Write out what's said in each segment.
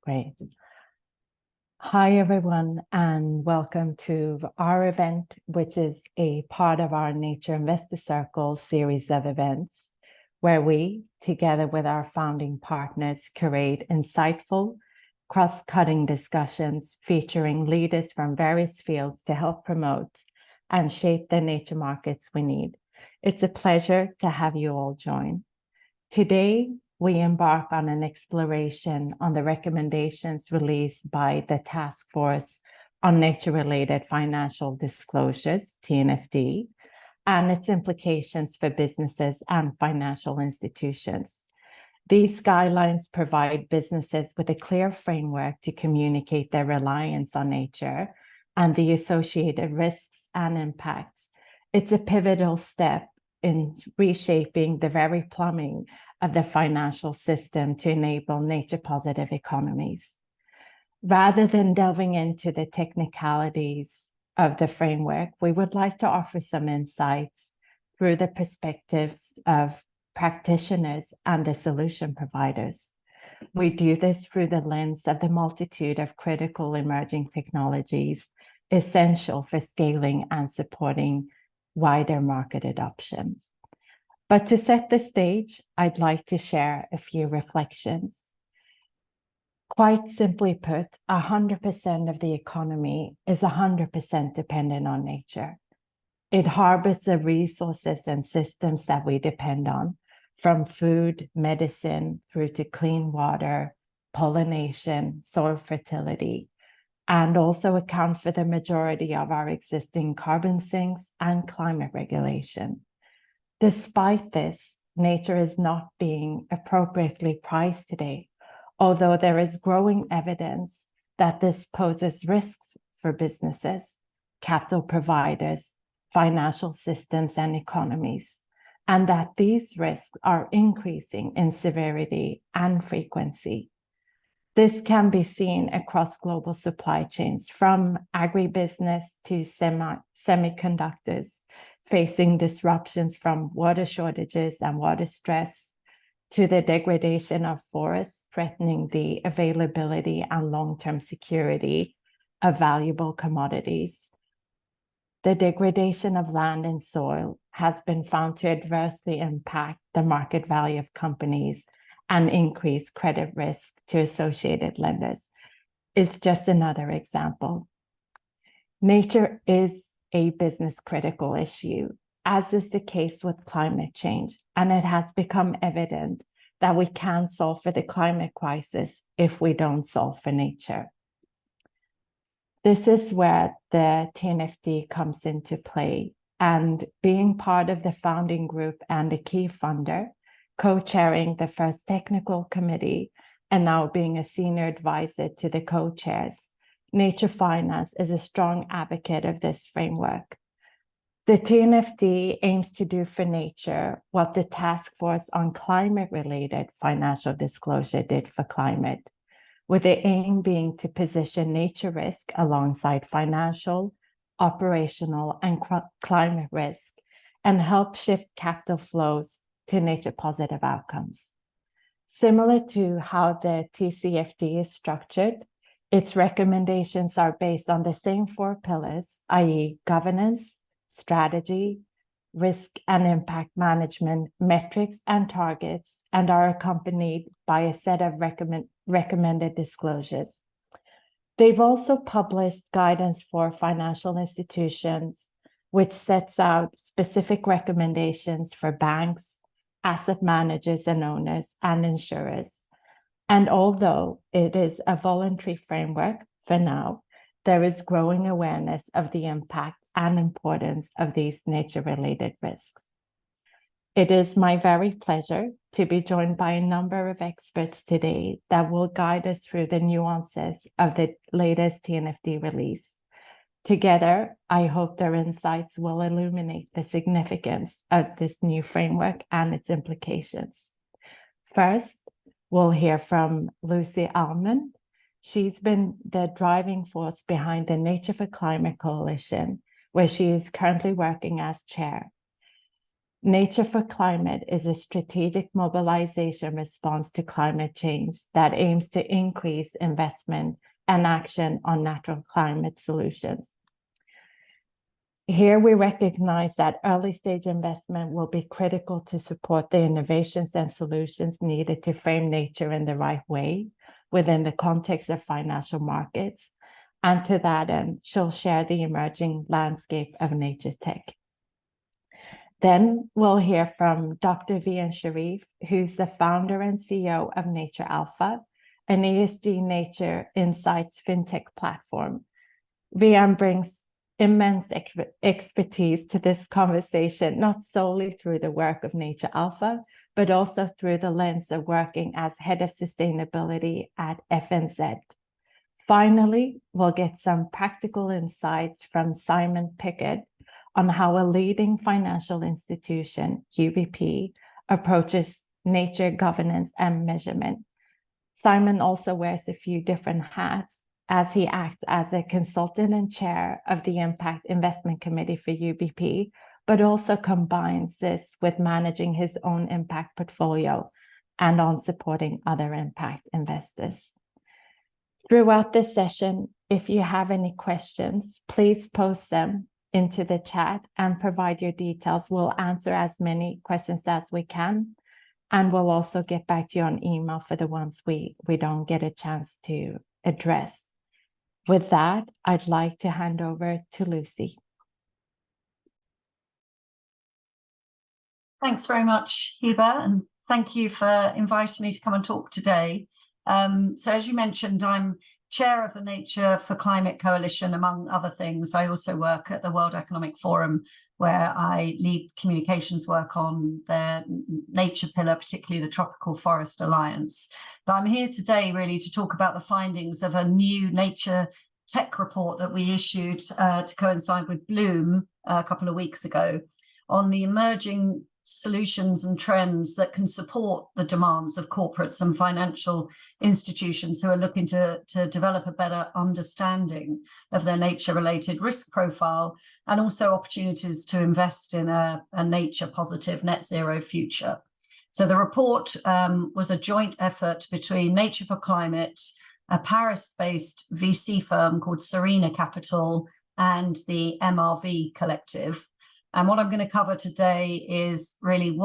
Great. Hi, everyone, and welcome to our event, which is a part of our Nature Investor Circle series of events, where we, together with our founding partners, curate insightful, cross-cutting discussions featuring leaders from various fields to help promote and shape the nature markets we need. It's a pleasure to have you all join. Today, we embark on an exploration on the recommendations released by the Taskforce on Nature-Related Financial Disclosures, TNFD, and its implications for businesses and financial institutions. These guidelines provide businesses with a clear framework to communicate their reliance on nature and the associated risks and impacts. It's a pivotal step in reshaping the very plumbing of the financial system to enable nature-positive economies. Rather than delving into the technicalities of the framework, we would like to offer some insights through the perspectives of practitioners and the solution providers. We do this through the lens of the multitude of critical emerging technologies essential for scaling and supporting wider market adoptions. But to set the stage, I'd like to share a few reflections. Quite simply put, 100% of the economy is 100% dependent on nature. It harbors the resources and systems that we depend on, from food, medicine, through to clean water, pollination, soil fertility, and also account for the majority of our existing carbon sinks and climate regulation. Despite this, nature is not being appropriately priced today, although there is growing evidence that this poses risks for businesses, capital providers, financial systems, and economies, and that these risks are increasing in severity and frequency. This can be seen across global supply chains, from agribusiness to semiconductors, facing disruptions from water shortages and water stress, to the degradation of forests, threatening the availability and long-term security of valuable commodities. The degradation of land and soil has been found to adversely impact the market value of companies and increase credit risk to associated lenders. Is just another example. Nature is a business critical issue, as is the case with climate change, and it has become evident that we can't solve for the climate crisis if we don't solve for nature. This is where the TNFD comes into play, and being part of the founding group and a key funder, co-chairing the first technical committee, and now being a senior advisor to the co-chairs, Nature Finance is a strong advocate of this framework. The TNFD aims to do for nature what the Taskforce on Climate-Related Financial Disclosure did for climate, with the aim being to position nature risk alongside financial, operational, and climate risk, and help shift capital flows to nature-positive outcomes. Similar to how the TCFD is structured, its recommendations are based on the same four pillars, i.e. governance, strategy, risk and impact management, metrics and targets, and are accompanied by a set of recommended disclosures. They've also published guidance for financial institutions, which sets out specific recommendations for banks, asset managers and owners, and insurers. And although it is a voluntary framework for now, there is growing awareness of the impact and importance of these nature-related risks. It is my very pleasure to be joined by a number of experts today that will guide us through the nuances of the latest TNFD release. Together, I hope their insights will illuminate the significance of this new framework and its implications. First, we'll hear from Lucy Allman. She's been the driving force behind the Nature for Climate Coalition, where she is currently working as chair. Nature for Climate is a strategic mobilization response to climate change that aims to increase investment and action on natural climate solutions. Here we recognize that early stage investment will be critical to support the innovations and solutions needed to frame nature in the right way within the context of financial markets. And to that end, she'll share the emerging landscape of nature tech. Then we'll hear from Dr. Vian Sharif, who's the founder and CEO of Nature Alpha, an ESG nature insights fintech platform. Vian brings immense expertise to this conversation, not solely through the work of Nature Alpha, but also through the lens of working as head of sustainability at FNZ. Finally, we'll get some practical insights from Simon Pickett on how a leading financial institution, UBP, approaches nature governance and measurement. Simon also wears a few different hats as he acts as a consultant and chair of the Impact Investment Committee for UBP, but also combines this with managing his own impact portfolio and on supporting other impact investors. Throughout this session, if you have any questions, please post them into the chat and provide your details. We'll answer as many questions as we can, and we'll also get back to you on email for the ones we don't get a chance to address. With that, I'd like to hand over to Lucy. Thanks very much, Hiba, and thank you for inviting me to come and talk today. So as you mentioned, I'm chair of the Nature for Climate Coalition, among other things. I also work at the World Economic Forum, where I lead communications work on their nature pillar, particularly the Tropical Forest Alliance. But I'm here today really to talk about the findings of a new nature tech report that we issued to coincide with Bloom a couple of weeks ago on the emerging solutions and trends that can support the demands of corporates and financial institutions who are looking to develop a better understanding of their nature-related risk profile, and also opportunities to invest in a nature-positive net zero future. So the report was a joint effort between Nature for Climate, a Paris-based VC firm called Serena Capital, and the MRV Collective. And what I'm going to cover today is really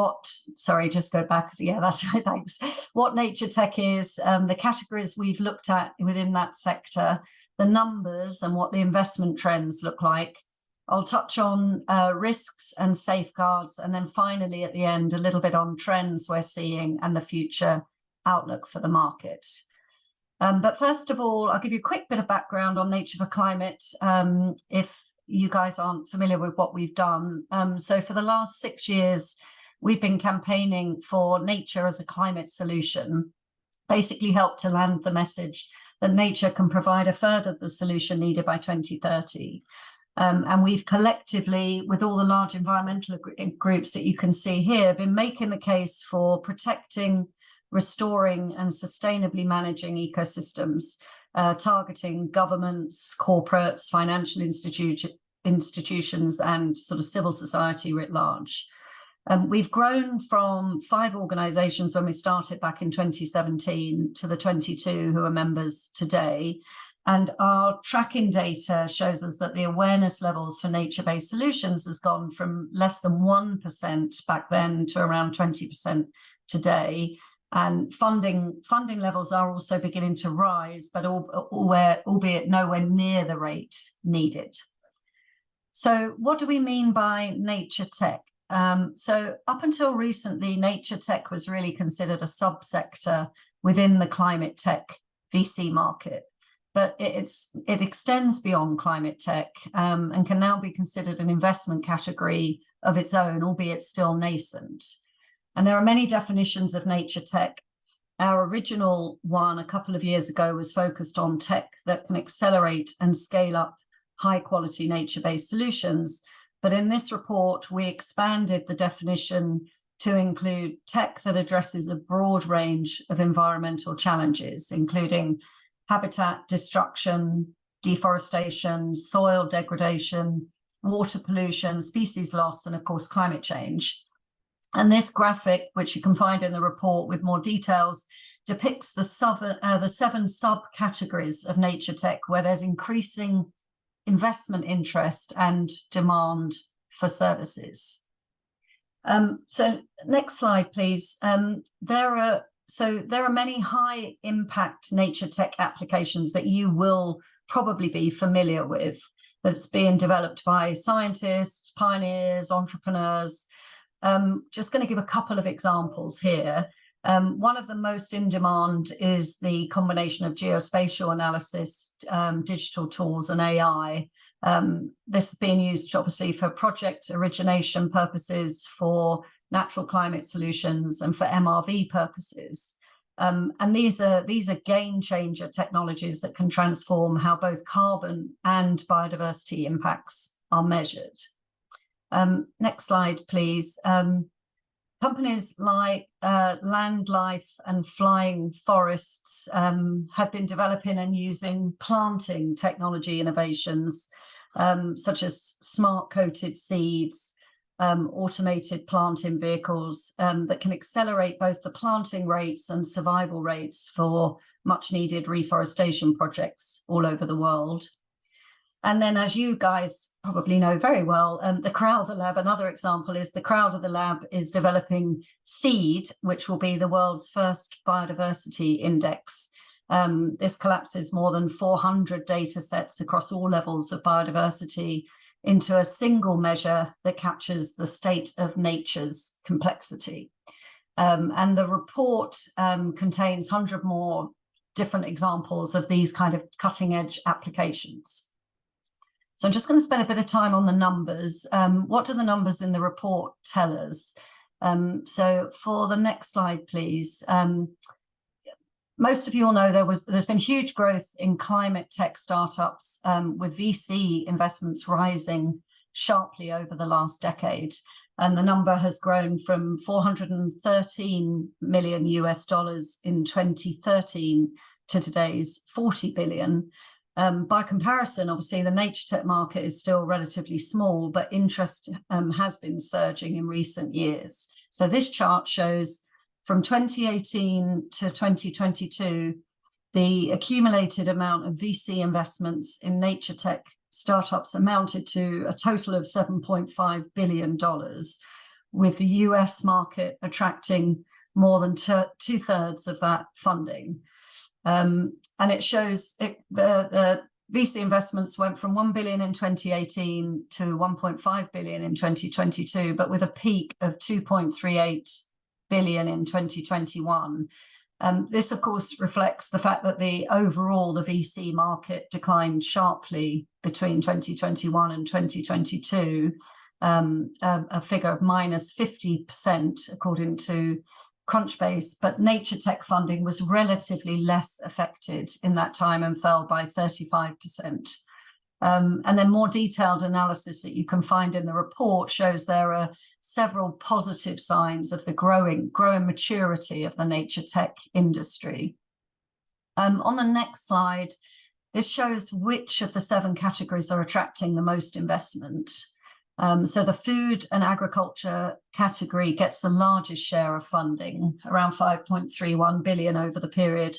just go back. Yeah, that's right, thanks. What nature tech is, the categories we've looked at within that sector, the numbers and what the investment trends look like. I'll touch on risks and safeguards, and then finally at the end, a little bit on trends we're seeing and the future outlook for the market. But first of all, I'll give you a quick bit of background on Nature for Climate, if you guys aren't familiar with what we've done. So for the last 6 years, we've been campaigning for nature as a climate solution, basically help to land the message that nature can provide a third of the solution needed by 2030. And we've collectively, with all the large environmental groups that you can see here, been making the case for protecting, restoring and sustainably managing ecosystems, targeting governments, corporates, financial institutions and sort of civil society writ large. We've grown from 5 organizations when we started back in 2017 to the 22 who are members today. And our tracking data shows us that the awareness levels for nature-based solutions has gone from less than 1% back then to around 20% today. And funding levels are also beginning to rise, but albeit nowhere near the rate needed. So what do we mean by nature tech? So up until recently, nature tech was really considered a subsector within the climate tech VC market, but it extends beyond climate tech and can now be considered an investment category of its own, albeit still nascent. And there are many definitions of nature tech. Our original one a couple of years ago was focused on tech that can accelerate and scale up high-quality nature-based solutions. But in this report, we expanded the definition to include tech that addresses a broad range of environmental challenges, including habitat destruction, deforestation, soil degradation, water pollution, species loss, and of course, climate change. And this graphic, which you can find in the report with more details, depicts the seven subcategories of nature tech where there's increasing investment interest and demand for services. So next slide, please. There are many high impact nature tech applications that you will probably be familiar with, that's being developed by scientists, pioneers, entrepreneurs. Just going to give a couple of examples here. One of the most in demand is the combination of geospatial analysis, digital tools, and AI. This is being used obviously for project origination purposes, for natural climate solutions, and for MRV purposes. And these are game changer technologies that can transform how both carbon and biodiversity impacts are measured. Next slide, please. Companies like Land Life and Flying Forests have been developing and using planting technology innovations, such as smart coated seeds, automated planting vehicles that can accelerate both the planting rates and survival rates for much needed reforestation projects all over the world. And then, as you guys probably know very well, the Crowther Lab, another example is the Crowther Lab is developing SEED, which will be the world's first biodiversity index. This collapses more than 400 data sets across all levels of biodiversity into a single measure that captures the state of nature's complexity. And the report contains 100 more different examples of these kind of cutting edge applications. So I'm just going to spend a bit of time on the numbers. What do the numbers in the report tell us? So for the next slide, please. Most of you all know there's been huge growth in climate tech startups, with VC investments rising sharply over the last decade. And the number has grown from $413 million in 2013 to today's 40 billion. By comparison, obviously, the nature tech market is still relatively small, but interest has been surging in recent years. So this chart shows from 2018 to 2022, the accumulated amount of VC investments in nature tech startups amounted to a total of $7.5 billion, with the US market attracting more than 2/3 of that funding. And it shows the VC investments went from 1 billion in 2018 to 1.5 billion in 2022, but with a peak of 2.38 billion in 2021. This, of course, reflects the fact that the VC market declined sharply between 2021 and 2022, a figure of minus 50%, according to Crunchbase, but nature tech funding was relatively less affected in that time and fell by 35%. And then more detailed analysis that you can find in the report shows there are several positive signs of the growing maturity of the nature tech industry. On the next slide, this shows which of the 7 categories are attracting the most investment. So the food and agriculture category gets the largest share of funding, around 5.31 billion over the period.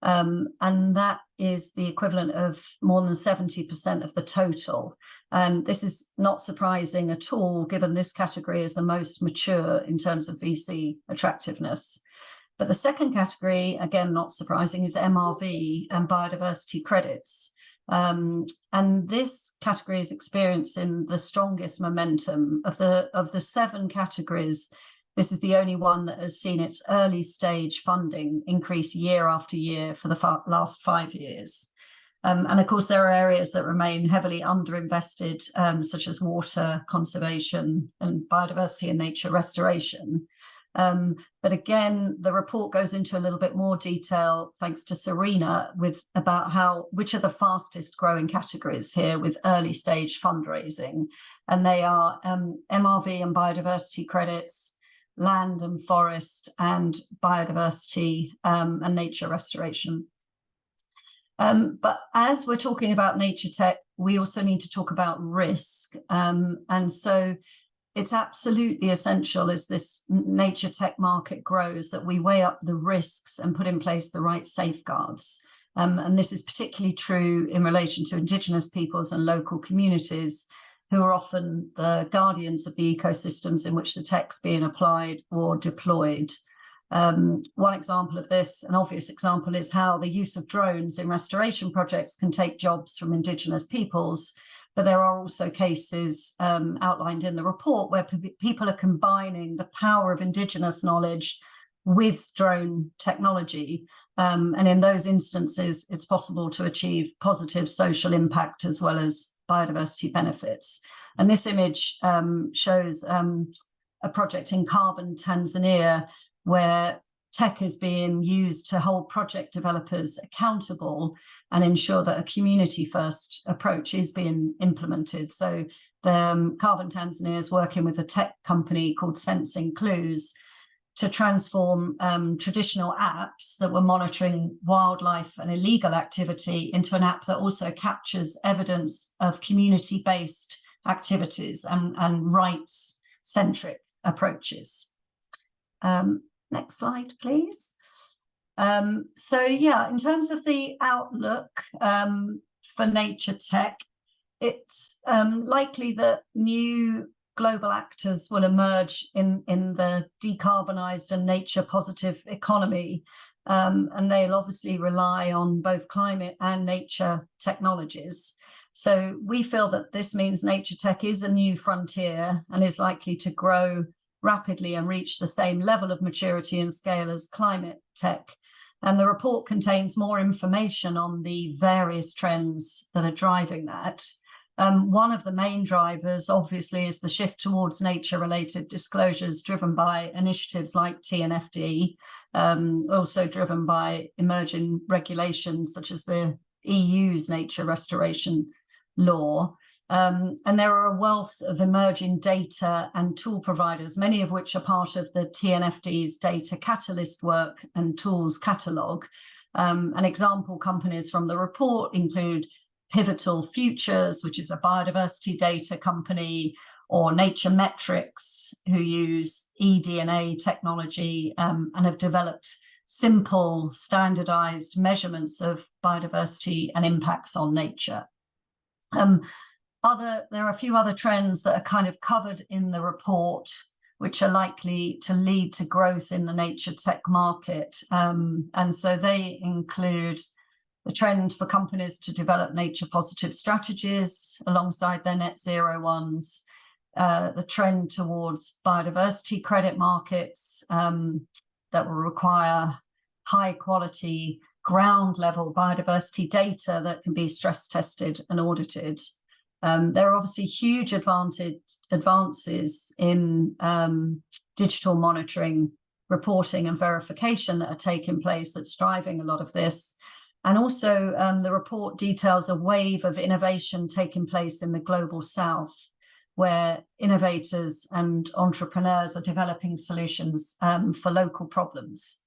And that is the equivalent of more than 70% of the total. And this is not surprising at all, given this category is the most mature in terms of VC attractiveness. But the second category, again, not surprising, is MRV and biodiversity credits. And this category is experiencing the strongest momentum of the 7 categories. This is the only one that has seen its early stage funding increase year after year for the last 5 years. And of course, there are areas that remain heavily underinvested, such as water conservation and biodiversity and nature restoration. But again, the report goes into a little bit more detail, thanks to Serena, about which are the fastest growing categories here with early stage fundraising. And they are MRV and biodiversity credits, land and forest, and biodiversity and nature restoration. But as we're talking about nature tech, we also need to talk about risk. And so it's absolutely essential as this nature tech market grows that we weigh up the risks and put in place the right safeguards. And this is particularly true in relation to Indigenous peoples and local communities, who are often the guardians of the ecosystems in which the tech's being applied or deployed. One example of this, an obvious example, is how the use of drones in restoration projects can take jobs from Indigenous peoples. But there are also cases outlined in the report where people are combining the power of Indigenous knowledge with drone technology. And in those instances, it's possible to achieve positive social impact as well as biodiversity benefits. And this image shows a project in Carbon, Tanzania, where tech is being used to hold project developers accountable and ensure that a community-first approach is being implemented. So the Carbon Tanzania is working with a tech company called Sensing Clues to transform traditional apps that were monitoring wildlife and illegal activity into an app that also captures evidence of community-based activities and rights-centric approaches. Next slide, please. So yeah, in terms of the outlook for nature tech, it's likely that new global actors will emerge in the decarbonised and nature positive economy, and they'll obviously rely on both climate and nature technologies. So we feel that this means nature tech is a new frontier and is likely to grow rapidly and reach the same level of maturity and scale as climate tech. And the report contains more information on the various trends that are driving that. One of the main drivers, obviously, is the shift towards nature-related disclosures driven by initiatives like TNFD, also driven by emerging regulations such as the EU's nature restoration law. And there are a wealth of emerging data and tool providers, many of which are part of the TNFD's data catalyst work and tools catalogue. And example companies from the report include Pivotal Futures, which is a biodiversity data company, or Nature Metrics, who use eDNA technology and have developed simple, standardized measurements of biodiversity and impacts on nature. There are a few other trends that are kind of covered in the report, which are likely to lead to growth in the nature tech market. And so they include the trend for companies to develop nature positive strategies alongside their net zero ones, the trend towards biodiversity credit markets that will require high quality ground level biodiversity data that can be stress tested and audited. There are obviously huge advances in digital monitoring, reporting and verification that are taking place that's driving a lot of this. And also the report details a wave of innovation taking place in the global south, where innovators and entrepreneurs are developing solutions for local problems.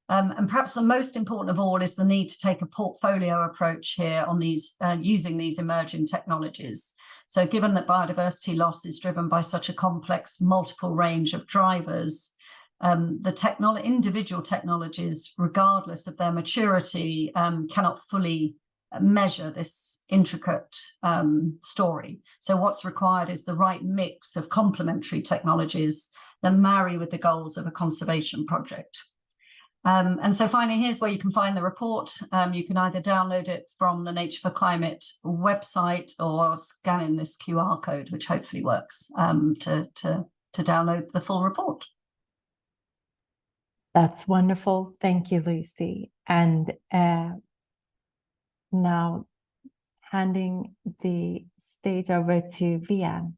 And perhaps the most important of all is the need to take a portfolio approach here on these using these emerging technologies. So given that biodiversity loss is driven by such a complex multiple range of drivers, the individual technologies, regardless of their maturity, cannot fully measure this intricate story. So what's required is the right mix of complementary technologies that marry with the goals of a conservation project. And so finally, here's where you can find the report. You can either download it from the Nature for Climate website or scan in this QR code, which hopefully works to download the full report. That's wonderful. Thank you, Lucy. And now handing the stage over to Vian.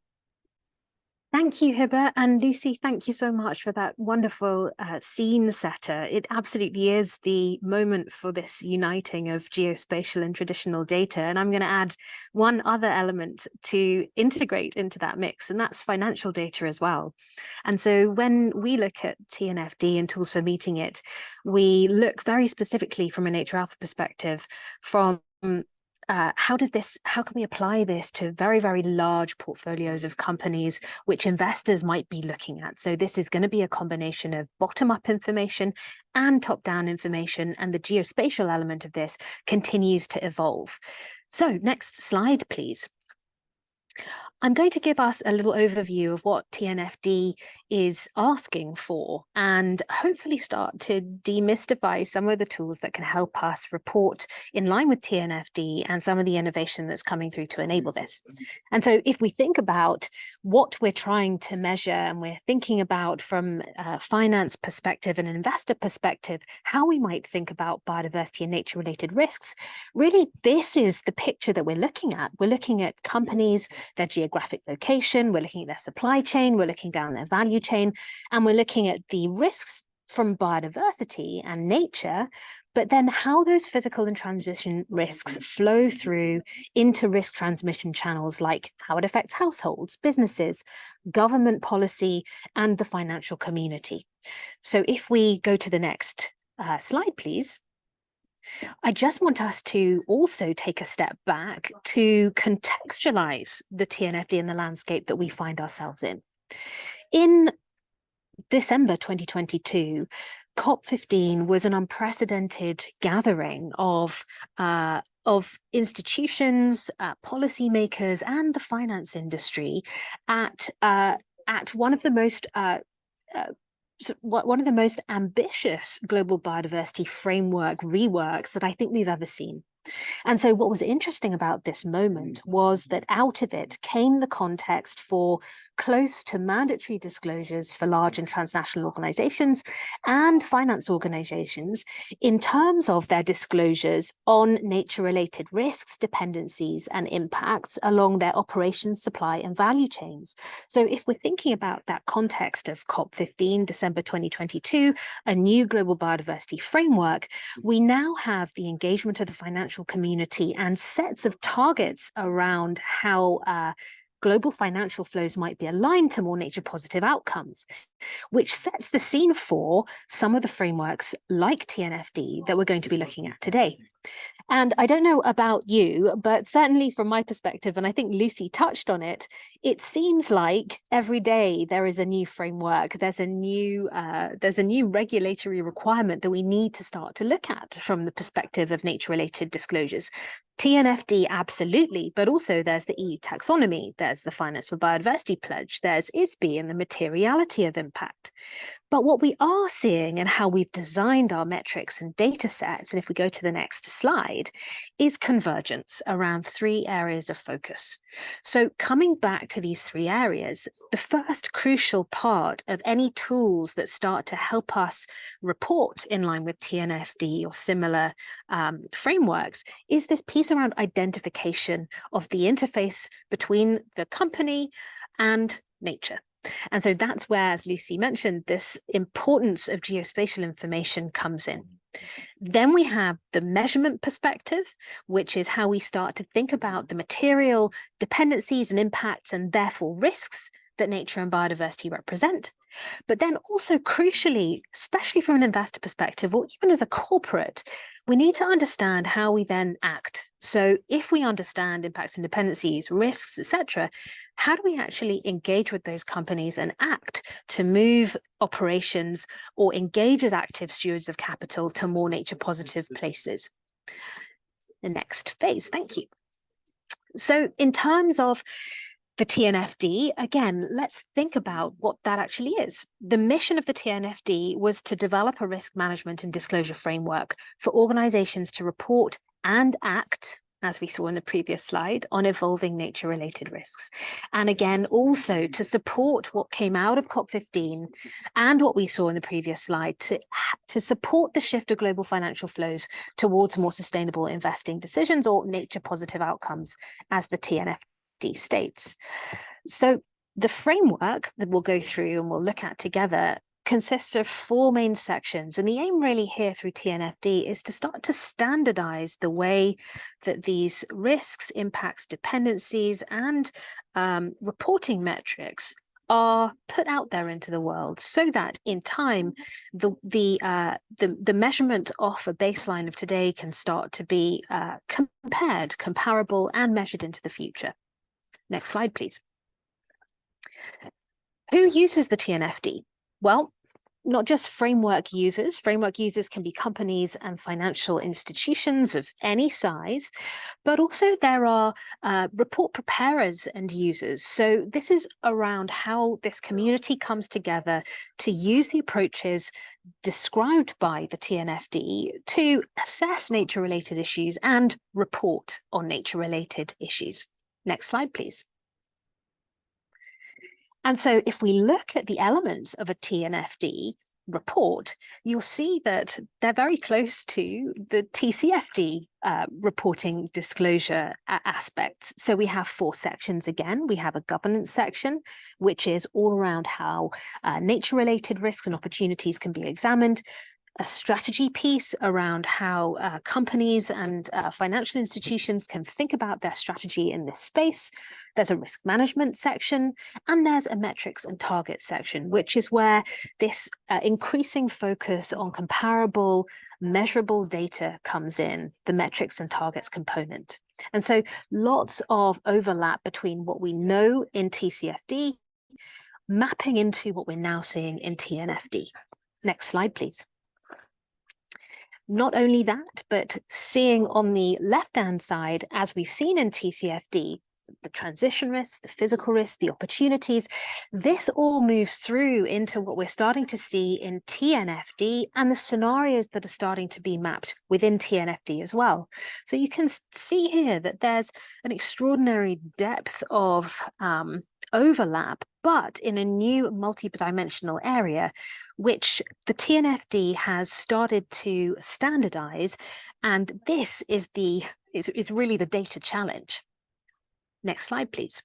Thank you, Hiba. And Lucy, thank you so much for that wonderful scene setter. It absolutely is the moment for this uniting of geospatial and traditional data. And I'm going to add one other element to integrate into that mix, and that's financial data as well. And so when we look at TNFD and tools for meeting it, we look very specifically from a Nature Alpha perspective from how can we apply this to very, very large portfolios of companies which investors might be looking at? So this is going to be a combination of bottom-up information and top-down information, and the geospatial element of this continues to evolve. So next slide, please. I'm going to give us a little overview of what TNFD is asking for and hopefully start to demystify some of the tools that can help us report in line with TNFD and some of the innovation that's coming through to enable this. And so if we think about what we're trying to measure and we're thinking about from a finance perspective and an investor perspective, how we might think about biodiversity and nature-related risks, really this is the picture that we're looking at. We're looking at companies, their geographic location, we're looking at their supply chain, we're looking down their value chain, and we're looking at the risks from biodiversity and nature, but then how those physical and transition risks flow through into risk transmission channels, like how it affects households, businesses, government policy, and the financial community. So if we go to the next slide, please. I just want us to also take a step back to contextualize the TNFD and the landscape that we find ourselves in. In December 2022, COP15 was an unprecedented gathering of institutions, policymakers, and the finance industry at one of the most ambitious global biodiversity framework reworks that I think we've ever seen. And so what was interesting about this moment was that out of it came the context for close to mandatory disclosures for large and transnational organizations and finance organizations in terms of their disclosures on nature-related risks, dependencies, and impacts along their operations, supply, and value chains. So if we're thinking about that context of COP15, December 2022, a new global biodiversity framework, we now have the engagement of the financial community and sets of targets around how global financial flows might be aligned to more nature positive outcomes, which sets the scene for some of the frameworks like TNFD that we're going to be looking at today. And I don't know about you, but certainly from my perspective, and I think Lucy touched on it, it seems like every day there is a new framework, there's a new regulatory requirement that we need to start to look at from the perspective of nature-related disclosures. TNFD, absolutely, but also there's the EU taxonomy, there's the Finance for Biodiversity Pledge, there's ISB and the materiality of impact. But what we are seeing and how we've designed our metrics and data sets, and if we go to the next slide, is convergence around three areas of focus. So coming back to these three areas, the first crucial part of any tools that start to help us report in line with TNFD or similar frameworks is this piece around identification of the interface between the company and nature. And so that's where, as Lucy mentioned, this importance of geospatial information comes in. Then we have the measurement perspective, which is how we start to think about the material dependencies and impacts and therefore risks that nature and biodiversity represent. But then also crucially, especially from an investor perspective, or even as a corporate, we need to understand how we then act. So if we understand impacts and dependencies, risks, etc., how do we actually engage with those companies and act to move operations or engage as active stewards of capital to more nature positive places? The next phase, thank you. So in terms of the TNFD, again, let's think about what that actually is. The mission of the TNFD was to develop a risk management and disclosure framework for organizations to report and act, as we saw in the previous slide, on evolving nature-related risks. And again, also to support what came out of COP15 and what we saw in the previous slide to support the shift of global financial flows towards more sustainable investing decisions or nature-positive outcomes, as the TNFD states. So the framework that we'll go through and we'll look at together consists of four main sections. And the aim really here through TNFD is to start to standardize the way that these risks, impacts, dependencies, and reporting metrics are put out there into the world so that in time, the measurement off a baseline of today can start to be compared, comparable, and measured into the future. Next slide, please. Who uses the TNFD? Well, not just framework users. Framework users can be companies and financial institutions of any size, but also there are report preparers and users. So this is around how this community comes together to use the approaches described by the TNFD to assess nature-related issues and report on nature-related issues. Next slide, please. And so if we look at the elements of a TNFD report, you'll see that they're very close to the TCFD reporting disclosure aspects. So we have 4 sections again. We have a governance section, which is all around how nature-related risks and opportunities can be examined. A strategy piece around how companies and financial institutions can think about their strategy in this space. There's a risk management section, and there's a metrics and targets section, which is where this increasing focus on comparable, measurable data comes in, the metrics and targets component. And so lots of overlap between what we know in TCFD, mapping into what we're now seeing in TNFD. Next slide, please. Not only that, but seeing on the left-hand side, as we've seen in TCFD, the transition risks, the physical risks, the opportunities, this all moves through into what we're starting to see in TNFD and the scenarios that are starting to be mapped within TNFD as well. So you can see here that there's an extraordinary depth of overlap, but in a new multi-dimensional area, which the TNFD has started to standardize. And this is really the data challenge. Next slide, please.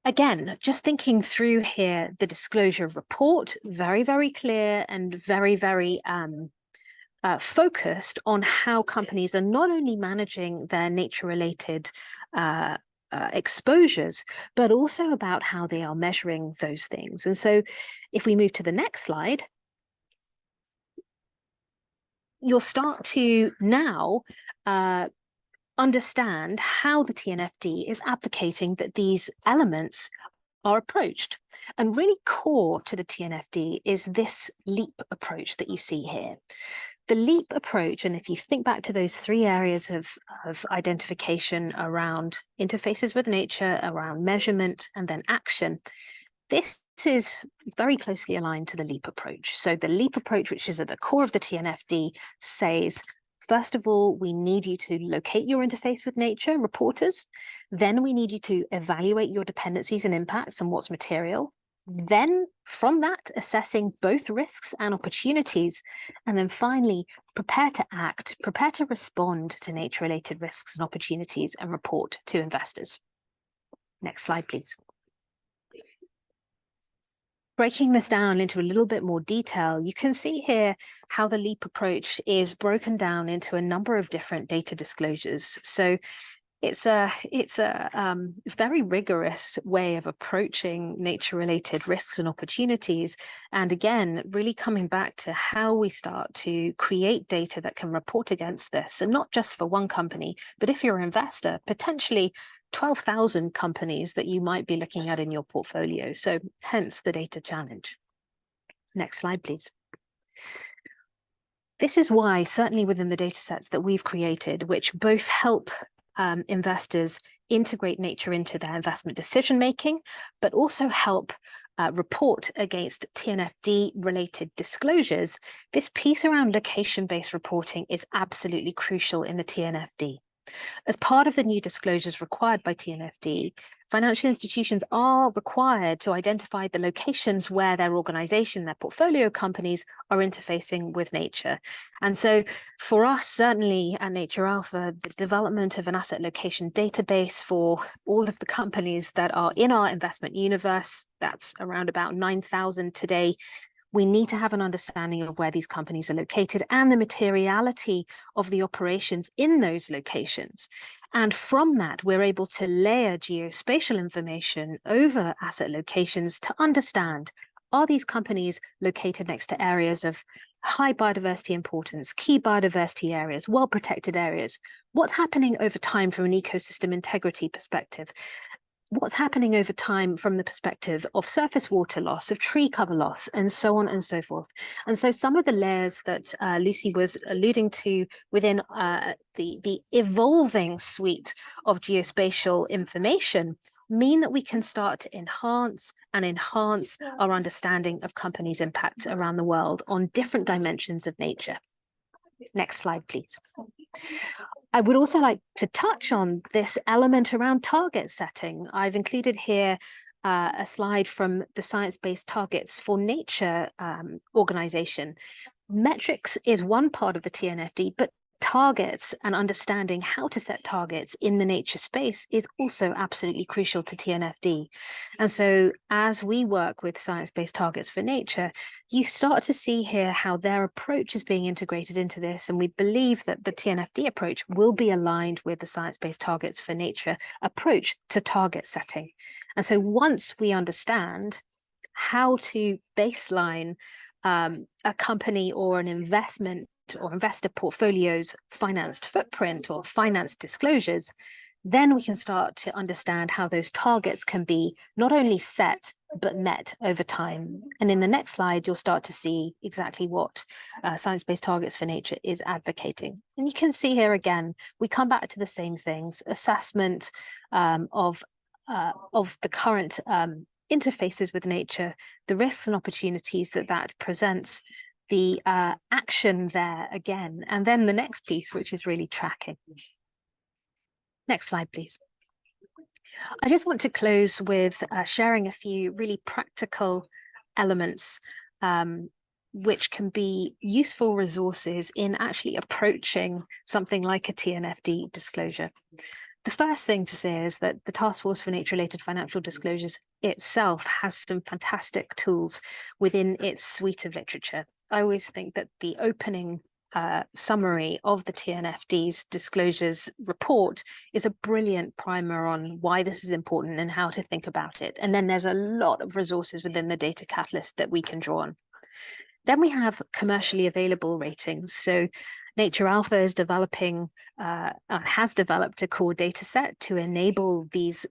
Again, just thinking through here, the disclosure report, very, very clear and very, very focused on how companies are not only managing their nature-related exposures, but also about how they are measuring those things. And so if we move to the next slide, you'll start to now understand how the TNFD is advocating that these elements are approached. And really core to the TNFD is this LEAP approach that you see here. The LEAP approach, and if you think back to those 3 areas of identification around interfaces with nature, around measurement, and then action, this is very closely aligned to the LEAP approach. So the LEAP approach, which is at the core of the TNFD, says, first of all, we need you to locate your interface with nature, reporters. Then we need you to evaluate your dependencies and impacts and what's material. Then from that, assessing both risks and opportunities. And then finally, prepare to act, prepare to respond to nature-related risks and opportunities and report to investors. Next slide, please. Breaking this down into a little bit more detail, you can see here how the LEAP approach is broken down into a number of different data disclosures. So it's a very rigorous way of approaching nature-related risks and opportunities. And again, really coming back to how we start to create data that can report against this, and not just for one company, but if you're an investor, potentially 12,000 companies that you might be looking at in your portfolio. So hence the data challenge. Next slide, please. This is why, certainly within the data sets that we've created, which both help investors integrate nature into their investment decision-making, but also help report against TNFD-related disclosures, this piece around location-based reporting is absolutely crucial in the TNFD. As part of the new disclosures required by TNFD, financial institutions are required to identify the locations where their organization, their portfolio companies are interfacing with nature. And so for us, certainly at Nature Alpha, the development of an asset location database for all of the companies that are in our investment universe, that's around about 9,000 today, We need to have an understanding of where these companies are located and the materiality of the operations in those locations. And from that, we're able to layer geospatial information over asset locations to understand, are these companies located next to areas of high biodiversity importance, key biodiversity areas, well-protected areas? What's happening over time from an ecosystem integrity perspective? What's happening over time from the perspective of surface water loss, of tree cover loss, and so on and so forth. And so some of the layers that Lucy was alluding to within the evolving suite of geospatial information mean that we can start to enhance our understanding of companies' impacts around the world on different dimensions of nature. Next slide, please. I would also like to touch on this element around target setting. I've included here a slide from the Science-Based Targets for Nature organization. Metrics is one part of the TNFD, but targets and understanding how to set targets in the nature space is also absolutely crucial to TNFD. And so as we work with science-based targets for nature, you start to see here how their approach is being integrated into this. And we believe that the TNFD approach will be aligned with the science-based targets for nature approach to target setting. And so once we understand how to baseline a company or an investment or investor portfolio's financed footprint or financed disclosures, then we can start to understand how those targets can be not only set, but met over time. And in the next slide, you'll start to see exactly what Science-Based Targets for Nature is advocating. And you can see here again, we come back to the same things: assessment of the current interfaces with nature, the risks and opportunities that presents, the action there again, and then the next piece, which is really tracking. Next slide, please. I just want to close with sharing a few really practical elements which can be useful resources in actually approaching something like a TNFD disclosure. The first thing to say is that the Taskforce for Nature-Related Financial Disclosures itself has some fantastic tools within its suite of literature. I always think that the opening summary of the TNFD's disclosures report is a brilliant primer on why this is important and how to think about it. And then there's a lot of resources within the data catalyst that we can draw on. Then we have commercially available ratings. So Nature Alpha is developing, has developed a core data set to enable these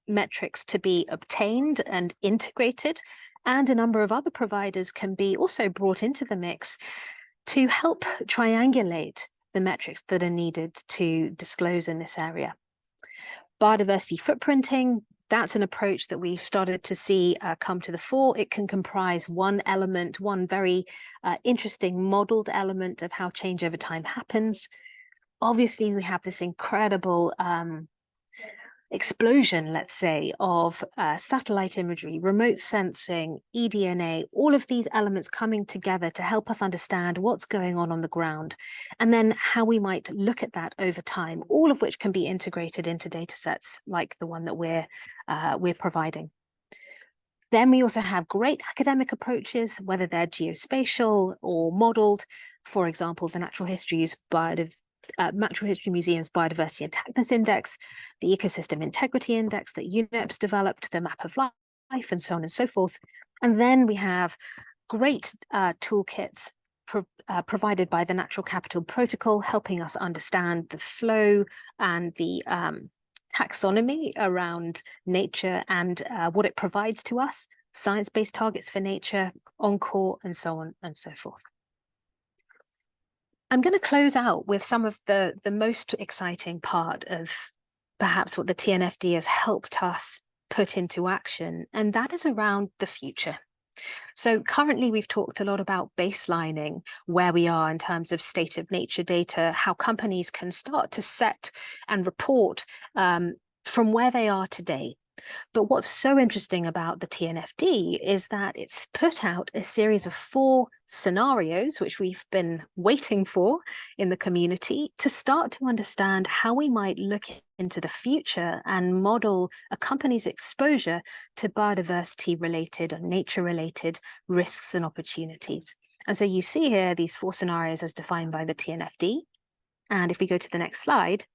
metrics to be obtained and integrated. And a number of other providers can be also brought into the mix to help triangulate the metrics that are needed to disclose in this area. Biodiversity footprinting, that's an approach that we've started to see come to the fore. It can comprise one element, one very interesting modeled element of how change over time happens. Obviously, we have this incredible explosion, let's say, of satellite imagery, remote sensing, eDNA, all of these elements coming together to help us understand what's going on the ground, and then how we might look at that over time, all of which can be integrated into data sets like the one that we're providing. Then we also have great academic approaches, whether they're geospatial or modeled. For example, the Natural History Museum's Biodiversity and Intactness Index, the Ecosystem Integrity Index that UNEP's developed, the Map of Life, and so on and so forth. And then we have great toolkits provided by the Natural Capital Protocol, helping us understand the flow and the taxonomy around nature and what it provides to us, science-based targets for nature, Encore, and so on and so forth. I'm going to close out with some of the most exciting part of perhaps what the TNFD has helped us put into action, and that is around the future. So currently we've talked a lot about baselining where we are in terms of state of nature data, how companies can start to set and report from where they are today. But what's so interesting about the TNFD is that it's put out a series of 4 scenarios, which we've been waiting for in the community, to start to understand how we might look into the future and model a company's exposure to biodiversity-related or nature-related risks and opportunities. And so you see here these 4 scenarios as defined by the TNFD. And if we go to the next slide,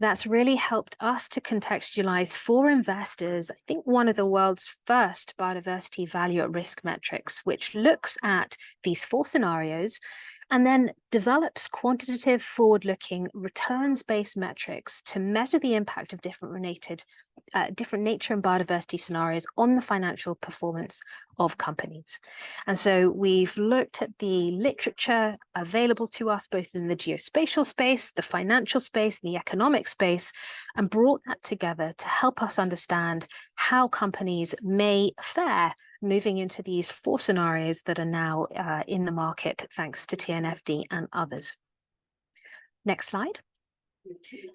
that's really helped us to contextualize for investors, I think, one of the world's first biodiversity value at risk metrics, which looks at these 4 scenarios and then develops quantitative forward-looking returns-based metrics to measure the impact of different nature and biodiversity scenarios on the financial performance of companies. And so we've looked at the literature available to us, both in the geospatial space, the financial space, and the economic space, and brought that together to help us understand how companies may fare moving into these 4 scenarios that are now in the market, thanks to TNFD and others. Next slide.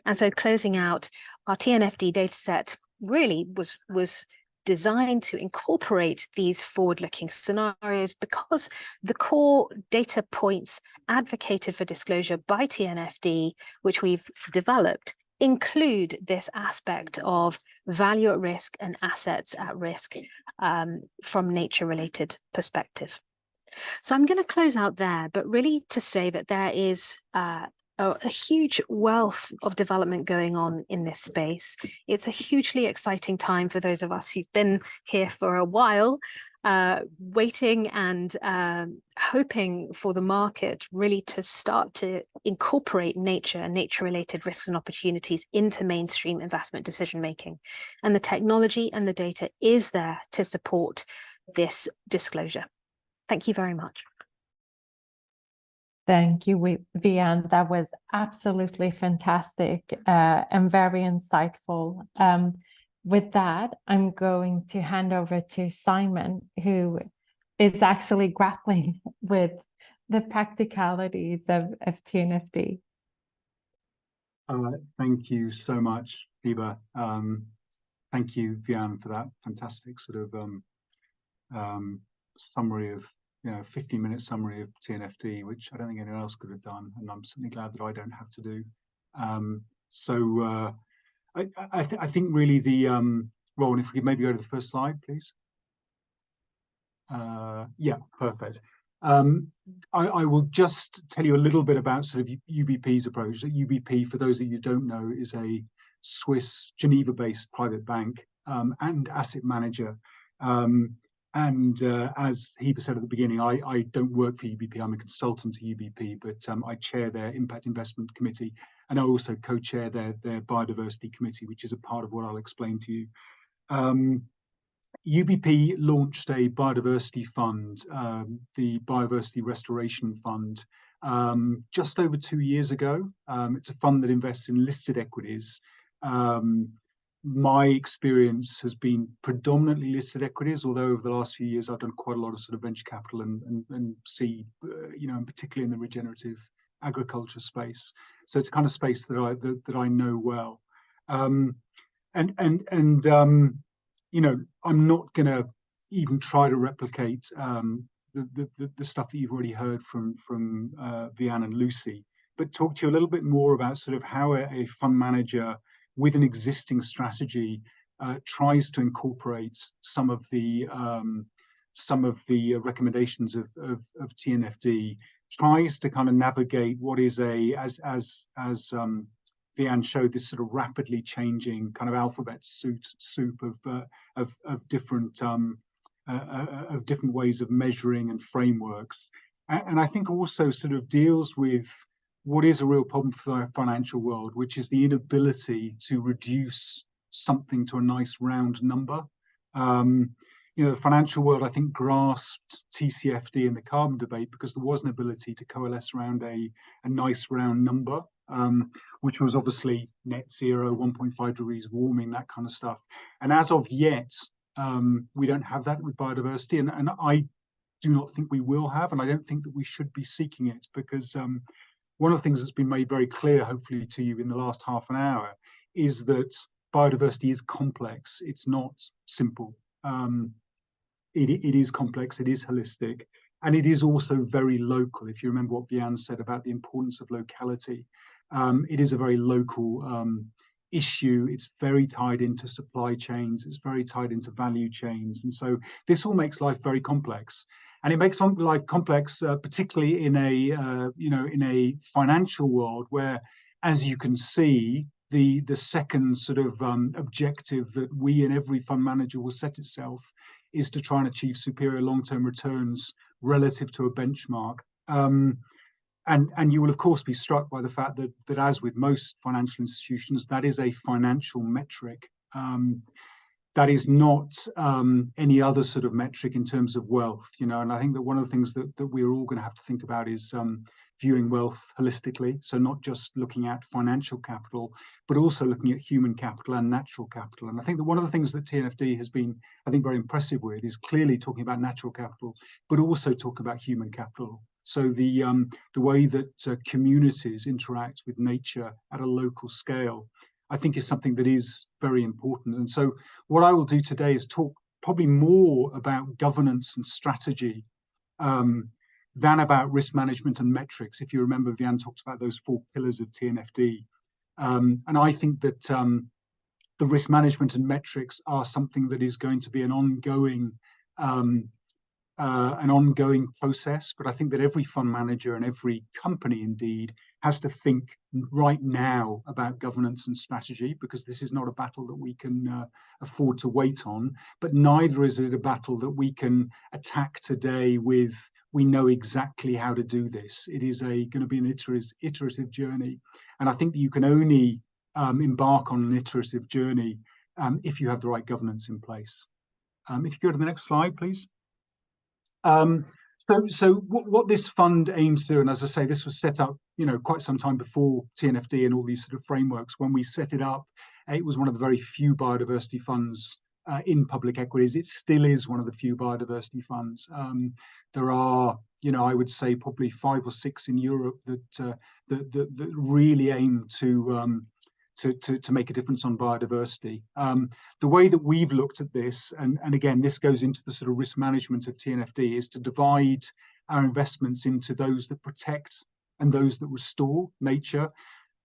And so closing out, our TNFD dataset really was designed to incorporate these forward-looking scenarios because the core data points advocated for disclosure by TNFD, which we've developed, include this aspect of value at risk and assets at risk from nature-related perspective. So I'm going to close out there, but really to say that there is a huge wealth of development going on in this space. It's a hugely exciting time for those of us who've been here for a while, waiting and hoping for the market really to start to incorporate nature and nature-related risks and opportunities into mainstream investment decision-making. And the technology and the data is there to support this disclosure. Thank you very much. Thank you, Vian. That was absolutely fantastic and very insightful. With that, I'm going to hand over to Simon, who is actually grappling with the practicalities of TNFD. Thank you so much, Hiba. Thank you, Vian, for that fantastic sort of summary of 15-minute summary of TNFD, which I don't think anyone else could have done, and I'm certainly glad that I don't have to do. I think really the Rowan, if we could maybe go to the first slide, please. Yeah, perfect. I will just tell you a little bit about sort of UBP's approach. UBP, for those of you who don't know, is a Swiss Geneva-based private bank and asset manager. As Hiba said at the beginning, I don't work for UBP. I'm a consultant to UBP, but I chair their Impact Investment Committee, and I also co-chair their Biodiversity Committee, which is a part of what I'll explain to you. UBP launched a biodiversity fund, the Biodiversity Restoration Fund, just over 2 years ago. It's a fund that invests in listed equities. My experience has been predominantly listed equities, although over the last few years I've done quite a lot of sort of venture capital and seed, and particularly in the regenerative agriculture space. So it's a kind of space that I know well. I'm not going to even try to replicate the stuff that you've already heard from Vian and Lucy, but talk to you a little bit more about sort of how a fund manager with an existing strategy tries to incorporate some of the recommendations of TNFD, tries to kind of navigate what is as Vian showed, this sort of rapidly changing kind of alphabet soup of different ways of measuring and frameworks, and I think also sort of deals with what is a real problem for the financial world, which is the inability to reduce something to a nice round number. The financial world, I think, grasped TCFD in the carbon debate because there was an ability to coalesce around a nice round number, which was obviously net zero, 1.5 degrees warming, that kind of stuff. And as of yet, we don't have that with biodiversity, and I do not think we will have, and I don't think that we should be seeking it, because one of the things that's been made very clear, hopefully to you in the last half an hour, is that biodiversity is complex. It's not simple. It is complex, it is holistic, and it is also very local. If you remember what Vianne said about the importance of locality, it is a very local issue. It's very tied into supply chains, it's very tied into value chains, and so this all makes life very complex. And it makes life complex, particularly in a in a financial world where, as you can see, the second sort of objective that we and every fund manager will set itself is to try and achieve superior long-term returns relative to a benchmark. And you will of course be struck by the fact that as with most financial institutions, that is a financial metric. That is not any other sort of metric in terms of wealth, and I think that one of the things that we're all going to have to think about is viewing wealth holistically. So not just looking at financial capital, but also looking at human capital and natural capital. And I think that one of the things that TNFD has been, I think, very impressive with is clearly talking about natural capital, but also talking about human capital. So the way that communities interact with nature at a local scale, I think, is something that is very important. And so what I will do today is talk probably more about governance and strategy than about risk management and metrics. If you remember, Vianne talked about those 4 pillars of TNFD. And I think that the risk management and metrics are something that is going to be an ongoing process. But I think that every fund manager and every company indeed has to think right now about governance and strategy, because this is not a battle that we can afford to wait on, but neither is it a battle that we can attack today with, we know exactly how to do this. It is going to be an iterative journey. And I think that you can only embark on an iterative journey if you have the right governance in place. If you go to the next slide, please. So what this fund aims to do, and as I say, this was set up, quite some time before TNFD and all these sort of frameworks. When we set it up, it was one of the very few biodiversity funds in public equities. It still is one of the few biodiversity funds. There are, I would say probably 5 or 6 in Europe that really aim to make a difference on biodiversity. The way that we've looked at this, and again, this goes into the sort of risk management of TNFD, is to divide our investments into those that protect and those that restore nature.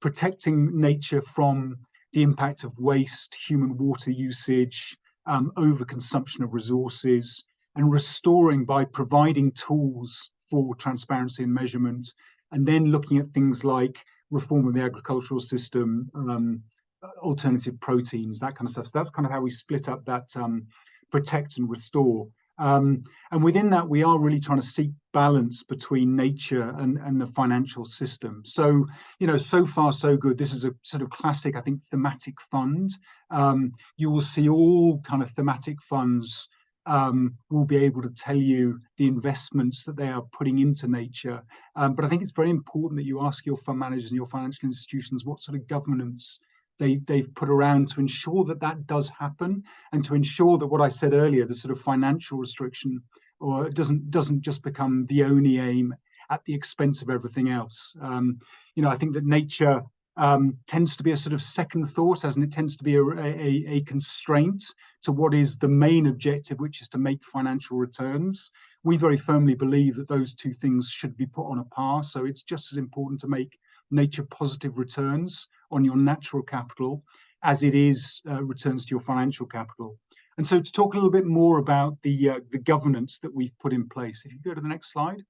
Protecting nature from the impact of waste, human water usage, overconsumption of resources, and restoring by providing tools for transparency and measurement, and then looking at things like reform of the agricultural system, alternative proteins, that kind of stuff. So that's kind of how we split up that protect and restore. And within that, we are really trying to seek balance between nature and the financial system. So, so far so good. This is a sort of classic, I think, thematic fund. You will see all kind of thematic funds will be able to tell you the investments that they are putting into nature. But I think it's very important that you ask your fund managers and your financial institutions what sort of governance they've put around to ensure that that does happen, and to ensure that what I said earlier, the sort of financial restriction, or doesn't just become the only aim at the expense of everything else. I think that nature tends to be a sort of second thought, as it tends to be a constraint to what is the main objective, which is to make financial returns. We very firmly believe that those two things should be put on a par. So it's just as important to make nature positive returns on your natural capital as it is returns to your financial capital. And so to talk a little bit more about the governance that we've put in place, if you go to the next slide.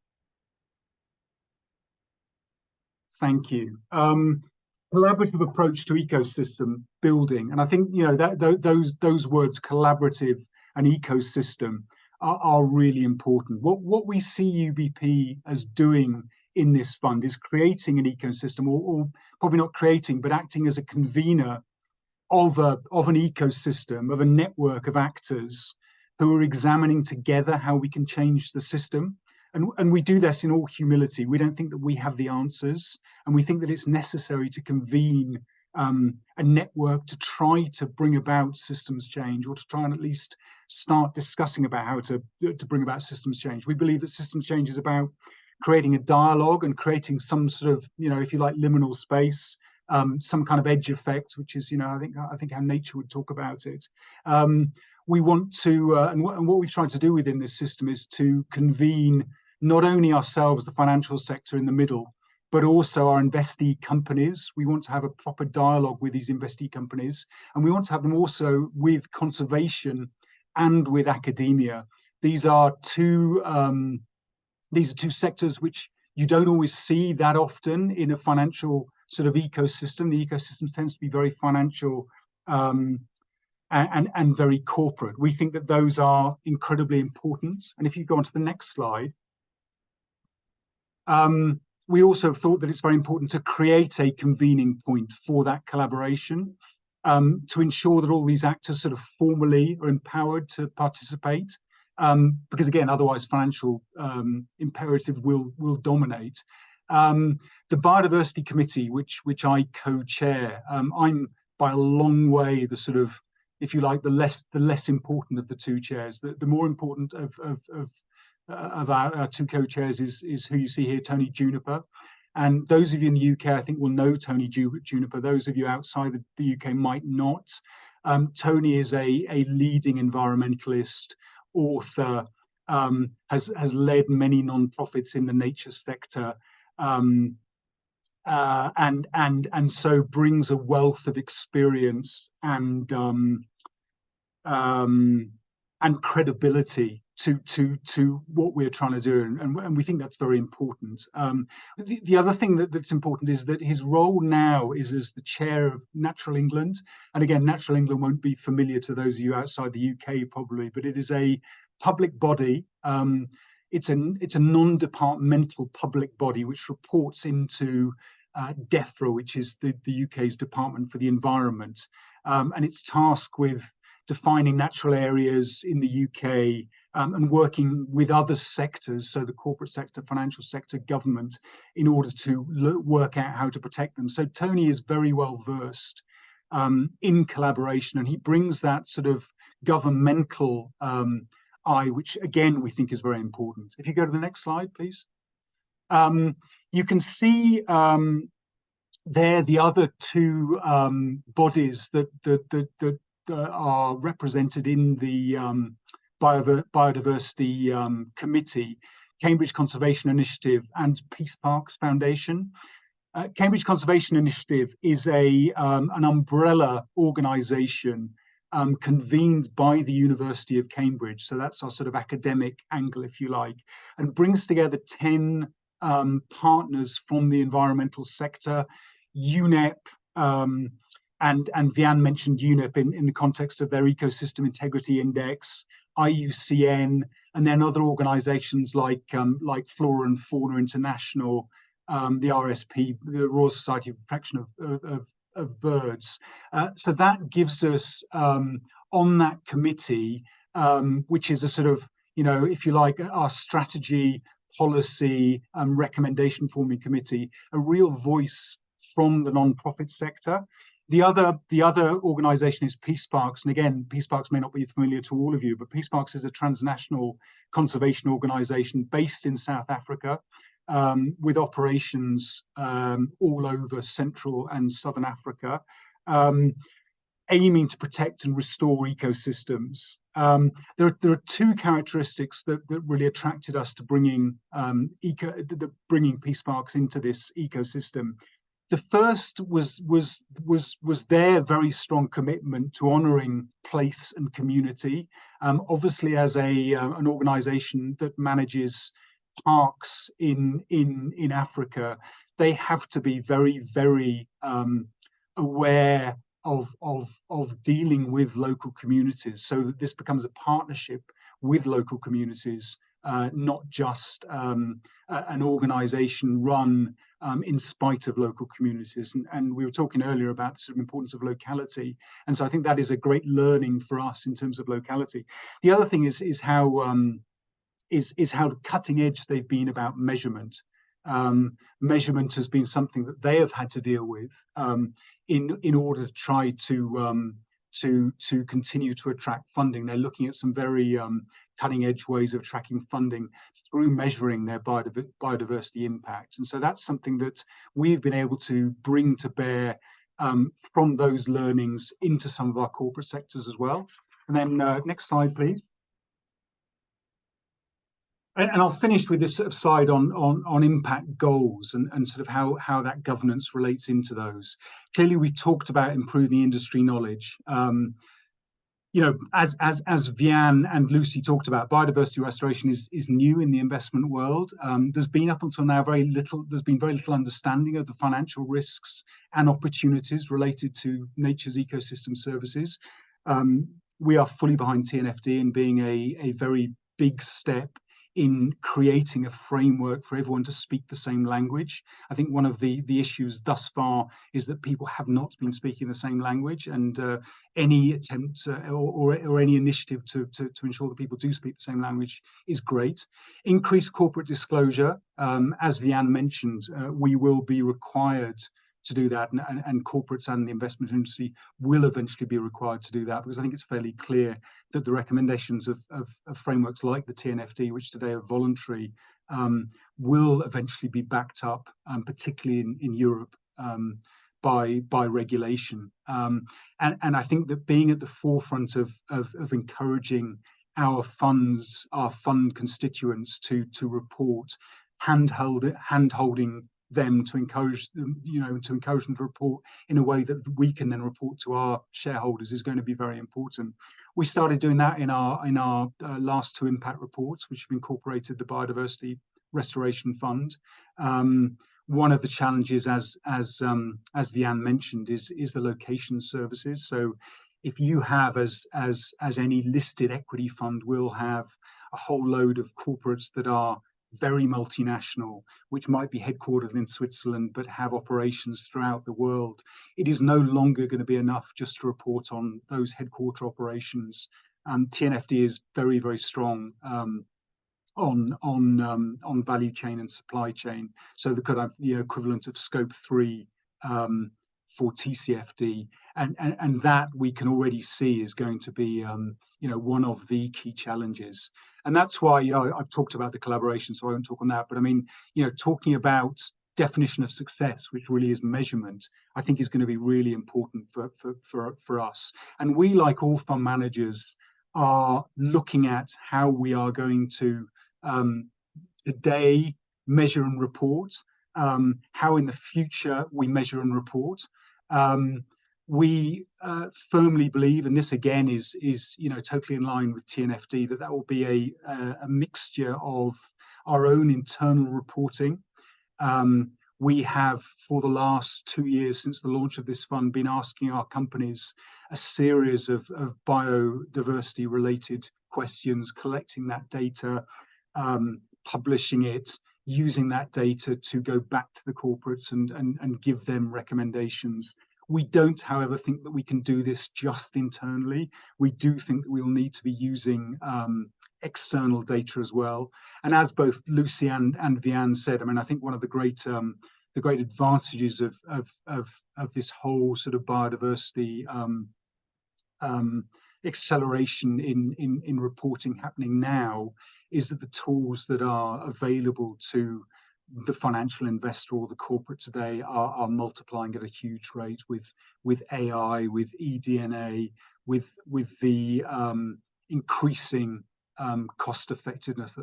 Thank you. Collaborative approach to ecosystem building, and I think those words, collaborative and ecosystem, are really important. What we see UBP as doing in this fund is creating an ecosystem, or probably not creating, but acting as a convener of an ecosystem, of a network of actors who are examining together how we can change the system. And we do this in all humility. We don't think that we have the answers, and we think that it's necessary to convene a network to try to bring about systems change, or to try and at least start discussing about how to bring about systems change. We believe that systems change is about creating a dialogue and creating some sort of, if you like, liminal space some kind of edge effect, which is, I think how nature would talk about it. We want to, and what we've tried to do within this system is to convene not only ourselves, the financial sector in the middle, but also our investee companies. We want to have a proper dialogue with these investee companies, and we want to have them also with conservation and with academia. These are two sectors which you don't always see that often in a financial sort of ecosystem. The ecosystem tends to be very financial and very corporate. We think that those are incredibly important. And if you go on to the next slide, we also thought that it's very important to create a convening point for that collaboration, to ensure that all these actors sort of formally are empowered to participate, because again, otherwise financial imperative will dominate. The Biodiversity Committee, which I co-chair, I'm by a long way the sort of, if you like, the less important of the two chairs. The more important of our two co-chairs is who you see here, Tony Juniper. And those of you in the UK, I think, will know Tony Juniper. Those of you outside of the UK might not. Tony is a leading environmentalist, author, has led many non-profits in the nature sector, and so brings a wealth of experience and credibility to what we're trying to do, and we think that's very important. The other thing that's important is that his role now is as the chair of Natural England, and again, Natural England won't be familiar to those of you outside the UK probably, but it is a public body. It's a non-departmental public body which reports into DEFRA, which is the UK's Department for the Environment, and it's tasked with defining natural areas in the UK, and working with other sectors, so the corporate sector, financial sector, government, in order to work out how to protect them. So Tony is very well versed in collaboration, and he brings that sort of governmental eye, which again we think is very important. If you go to the next slide, please. You can see there the other two bodies that are represented in the Biodiversity Committee: Cambridge Conservation Initiative and Peace Parks Foundation. Cambridge Conservation Initiative is an umbrella organisation convened by the University of Cambridge, so that's our sort of academic angle, if you like, and brings together 10 partners from the environmental sector, UNEP, and Vian mentioned UNEP in the context of their Ecosystem Integrity Index, IUCN, and then other organisations like Flora and Fauna International, the RSP, the Royal Society for Protection of Birds. So that gives us on that committee, which is a sort of, if you like, our strategy, policy, recommendation forming committee, a real voice from the non-profit sector. The other organisation is Peace Parks, and again, Peace Parks may not be familiar to all of you, but Peace Parks is a transnational conservation organisation based in South Africa, with operations all over Central and Southern Africa, aiming to protect and restore ecosystems. There are two characteristics that really attracted us to bringing Peace Parks into this ecosystem. The first was their very strong commitment to honouring place and community. Obviously, as an organisation that manages parks in Africa, they have to be very, very aware of dealing with local communities. So that this becomes a partnership with local communities, not just an organisation run in spite of local communities. And we were talking earlier about the sort of importance of locality. And so I think that is a great learning for us in terms of locality. The other thing is how cutting edge they've been about measurement. Measurement has been something that they have had to deal with in order to try to continue to attract funding. They're looking at some very cutting edge ways of tracking funding through measuring their biodiversity impact. And so that's something that we've been able to bring to bear from those learnings into some of our corporate sectors as well. And then next slide, please. And I'll finish with this sort of slide on impact goals and sort of how that governance relates into those. Clearly, we talked about improving industry knowledge. You know, as Vian and Lucy talked about, biodiversity restoration is new in the investment world. There's been up until now very little understanding of the financial risks and opportunities related to nature's ecosystem services. We are fully behind TNFD in being a very big step in creating a framework for everyone to speak the same language. I think one of the issues thus far is that people have not been speaking the same language, and any attempt or any initiative to ensure that people do speak the same language is great. Increased corporate disclosure, as Vian mentioned, we will be required to do that, and corporates and the investment industry will eventually be required to do that, because I think it's fairly clear that the recommendations of frameworks like the TNFD, which today are voluntary, will eventually be backed up, particularly in Europe, by regulation. And I think that being at the forefront of encouraging our fund constituents to report, hand-holding them to encourage them, to encourage them to report in a way that we can then report to our shareholders is going to be very important. We started doing that in our last two impact reports, which have incorporated the Biodiversity Restoration Fund. One of the challenges, as Vian mentioned, is the location services. So if you have, as any listed equity fund will have, a whole load of corporates that are very multinational, which might be headquartered in Switzerland but have operations throughout the world, it is no longer going to be enough just to report on those headquarter operations. TNFD is very, very strong on value chain and supply chain, so the kind of equivalent of scope 3 for TCFD, and that we can already see is going to be one of the key challenges. And that's why I've talked about the collaboration, so I won't talk on that, but I mean, talking about definition of success, which really is measurement, I think is going to be really important for us. And we, like all fund managers, are looking at how we are going to today measure and report, how in the future we measure and report. We firmly believe, and this again is totally in line with TNFD, that will be a mixture of our own internal reporting. We have, for the last 2 years since the launch of this fund, been asking our companies a series of biodiversity related questions, collecting that data, publishing it, using that data to go back to the corporates and give them recommendations. We don't, however, think that we can do this just internally. We do think that we'll need to be using external data as well. And as both Lucy and Vian said, I mean, I think one of the great advantages of this whole sort of biodiversity acceleration in reporting happening now is that the tools that are available to the financial investor or the corporate today are multiplying at a huge rate with AI, with eDNA, with the increasing cost effectiveness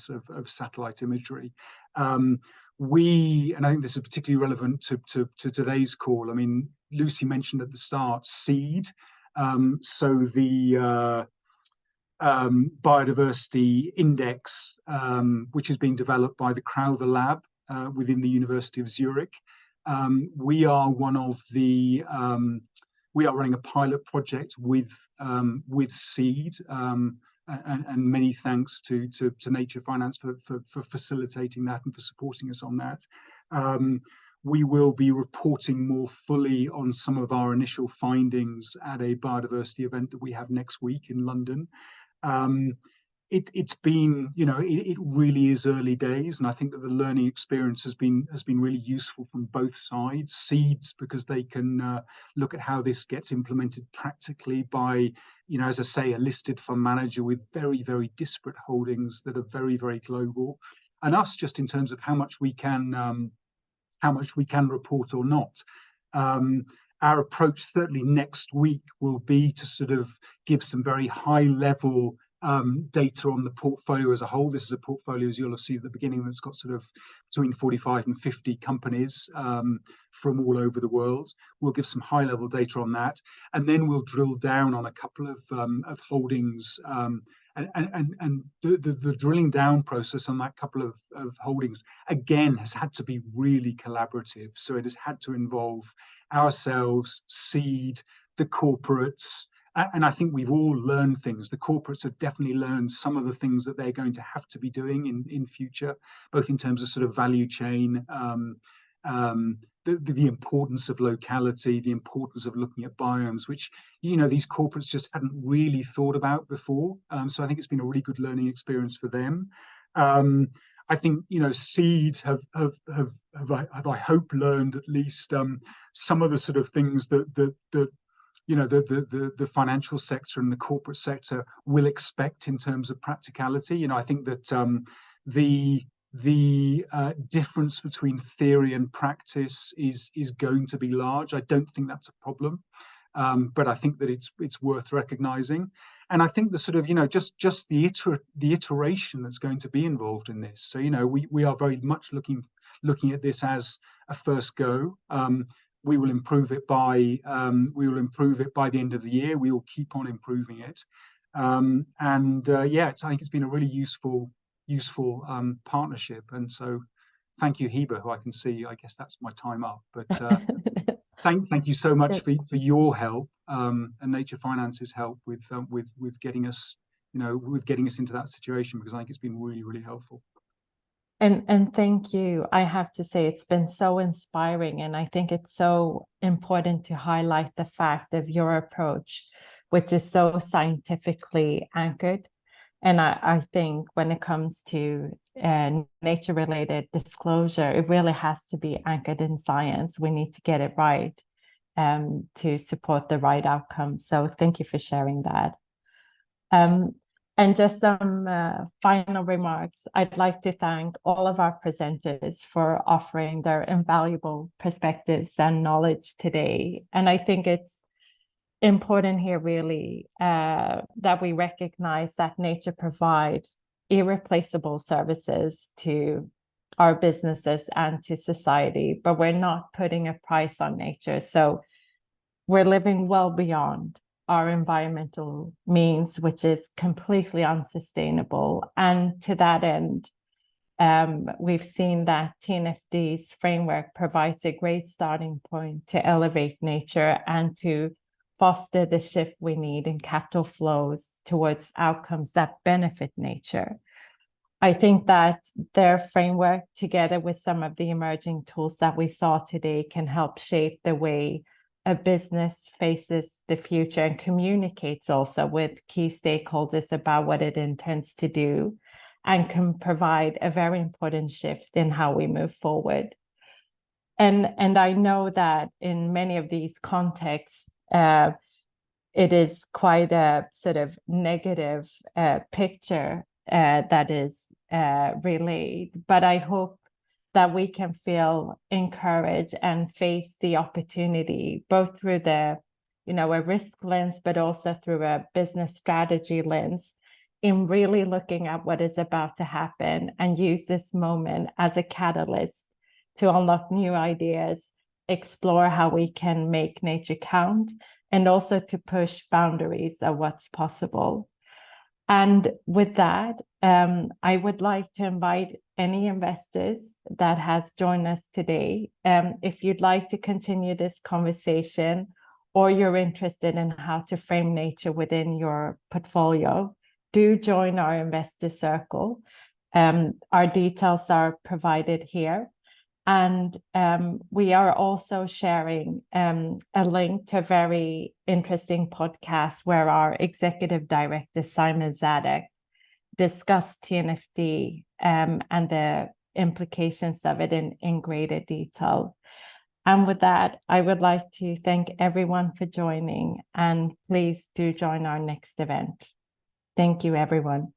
of satellite imagery. And I think this is particularly relevant to today's call. I mean, Lucy mentioned at the start seed. So the biodiversity index, which is being developed by the Crowther Lab within the University of Zurich. We are running a pilot project with seed, and many thanks to Nature Finance for facilitating that and for supporting us on that. We will be reporting more fully on some of our initial findings at a biodiversity event that we have next week in London. it's been, it really is early days, and I think that the learning experience has been really useful from both sides. Seeds, because they can look at how this gets implemented practically by, as I say, a listed fund manager with very, very disparate holdings that are very, very global, and us just in terms of how much we can report or not. Our approach certainly next week will be to sort of give some very high level data on the portfolio as a whole. This is a portfolio, as you'll have seen at the beginning, that's got sort of between 45 and 50 companies from all over the world. We'll give some high level data on that, and then we'll drill down on a couple of holdings. And the drilling down process on that couple of holdings, again, has had to be really collaborative. So it has had to involve ourselves, Seed, the corporates, and I think we've all learned things. The corporates have definitely learned some of the things that they're going to have to be doing in future, both in terms of sort of value chain, the importance of locality, the importance of looking at biomes, which these corporates just hadn't really thought about before. So I think it's been a really good learning experience for them. I think Seed have I hope learned at least some of the sort of things that the financial sector and the corporate sector will expect in terms of practicality. I think that the difference between theory and practice is going to be large. I don't think that's a problem, but I think that it's worth recognizing. And I think the sort of just the iteration that's going to be involved in this. So we are very much looking at this as a first go. We will improve it by the end of the year. We will keep on improving it, I think it's been a really useful partnership. And so thank you, Heba, who I can see, I guess that's my time up, but thank you so much for your help and Nature Finance's help with getting us into that situation, because I think it's been really, really helpful. And thank you. I have to say, it's been so inspiring, and I think it's so important to highlight the fact of your approach, which is so scientifically anchored. And I think when it comes to nature-related disclosure, it really has to be anchored in science. We need to get it right to support the right outcome. So thank you for sharing that. And just some final remarks. I'd like to thank all of our presenters for offering their invaluable perspectives and knowledge today. And I think it's important here really that we recognize that nature provides irreplaceable services to our businesses and to society, but we're not putting a price on nature. So we're living well beyond our environmental means, which is completely unsustainable. And to that end, we've seen that TNFD's framework provides a great starting point to elevate nature and to foster the shift we need in capital flows towards outcomes that benefit nature. I think that their framework, together with some of the emerging tools that we saw today, can help shape the way a business faces the future and communicates also with key stakeholders about what it intends to do, and can provide a very important shift in how we move forward. And I know that in many of these contexts, it is quite a sort of negative picture that is relayed, but I hope that we can feel encouraged and face the opportunity, both through a risk lens, but also through a business strategy lens, in really looking at what is about to happen and use this moment as a catalyst to unlock new ideas, explore how we can make nature count, and also to push boundaries of what's possible. And with that, I would like to invite any investors that has joined us today. If you'd like to continue this conversation, or you're interested in how to frame nature within your portfolio, do join our investor circle. Our details are provided here. And we are also sharing a link to a very interesting podcast where our executive director, Simon Zadek, discuss TNFD and the implications of it in greater detail. And with that, I would like to thank everyone for joining, and please do join our next event. Thank you, everyone.